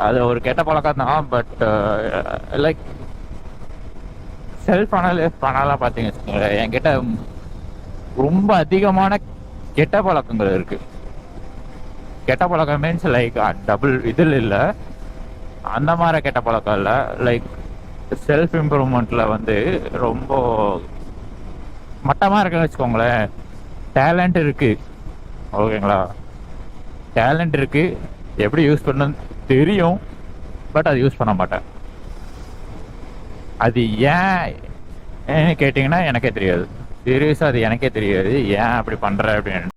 அது ஒரு கெட்ட பழக்கம் தான். பட் லைக் செல்ஃப் அனலைஸ் பண்ணலாம் பார்த்தீங்க வச்சுக்கோங்களேன், என்கிட்ட ரொம்ப அதிகமான கெட்ட பழக்கங்கள் இருக்கு. கெட்ட பழக்கம் மீன்ஸ் லைக் டபுள் இதில் இல்லை, அந்த மாதிரி கெட்ட பழக்கம் இல்லை. லைக் செல்ஃப் இம்ப்ரூவ்மெண்ட்ல வந்து ரொம்ப மட்டமாக இருக்குன்னு வச்சுக்கோங்களேன். டேலண்ட் இருக்கு, ஓகேங்களா, டேலண்ட் இருக்கு, எப்படி யூஸ் பண்ணணும்னு தெரியும், பட் அது யூஸ் பண்ண மாட்டேன். அது ஏன்னு கேட்டிங்கன்னா எனக்கே தெரியாது. சீரியஸாக அது எனக்கே தெரியாது ஏன் அப்படி பண்ணுற அப்படின்னு.